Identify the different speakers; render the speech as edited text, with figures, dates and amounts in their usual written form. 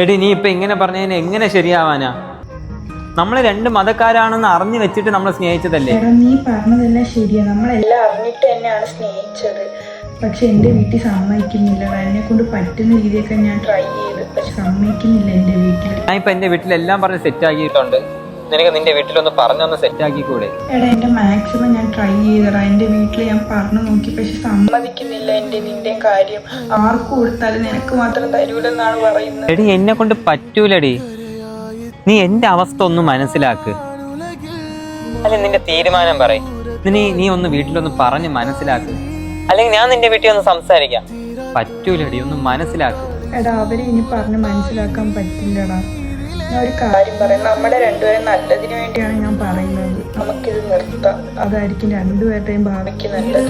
Speaker 1: എടി നീ ഇപ്പൊ ഇങ്ങനെ പറഞ്ഞതിന് എങ്ങനെ ശരിയാവാനാ? നമ്മള് രണ്ട് മതക്കാരാണെന്ന് അറിഞ്ഞു വെച്ചിട്ട് നമ്മൾ സ്നേഹിച്ചതല്ലേ?
Speaker 2: നീ പറഞ്ഞതെല്ലാം ശരിയാ, നമ്മളെല്ലാം അറിഞ്ഞിട്ട് തന്നെയാണ് സ്നേഹിച്ചത്. പക്ഷെ എൻ്റെ വീട്ടിൽ സമ്മതിക്കുന്നില്ല. എന്നെ കൊണ്ട് പറ്റുന്ന രീതിയൊക്കെ ഞാൻ ട്രൈ ചെയ്ത്, പക്ഷെ സമ്മതിക്കുന്നില്ല എൻ്റെ വീട്ടിൽ.
Speaker 1: ഞാൻ ഇപ്പൊ എന്റെ വീട്ടിലെല്ലാം പറഞ്ഞ് സെറ്റ് ആക്കിയിട്ടുണ്ട്. നിനക്ക് നിന്റെ വീട്ടിലൊന്ന് പറഞ്ഞൊന്ന് സെറ്റ് ആക്കിക്കൂടെ?
Speaker 2: എടാ എൻ്റെ മാക്സിമം ഞാൻ ട്രൈ ചെയ്തടാ. എൻ്റെ വീട്ടിൽ ഞാൻ പറഞ്ഞു നോക്കി, പക്ഷെ സമ്മതിക്കുന്നില്ല. നിന്റെ കാര്യം ആർക്കും കൊടുത്താലും നിനക്ക് മാത്രം തരൂലെന്നാണ് പറയുന്നത്.
Speaker 1: എടി എന്നെ കൊണ്ട് പറ്റൂലടി. നീ എന്റെ അവസ്ഥ ഒന്ന് മനസ്സിലാക്ക്. അല്ലെ നിന്റെ തീരുമാനം പറയും. നീ ഒന്ന് വീട്ടിലൊന്ന് പറഞ്ഞ് മനസ്സിലാക്ക്. അല്ലെങ്കിൽ ഞാൻ നിന്റെ വീട്ടിൽ ഒന്ന് സംസാരിക്കാം. പറ്റൂലടി, ഒന്ന് മനസ്സിലാക്ക്.
Speaker 2: എടാ അവരെ ഇനി പറഞ്ഞ് മനസ്സിലാക്കാൻ പറ്റില്ലടാ. ഞാൻ ഒരു കാര്യം പറയാം, നമ്മുടെ രണ്ടുപേരും നല്ലതിന് വേണ്ടിയാണ് ഞാൻ പറയുന്നത്. നമുക്കിത് നിർത്താം. അതായിരിക്കും രണ്ടുപേരുടെയും ഭാവിക്ക് നല്ലത്.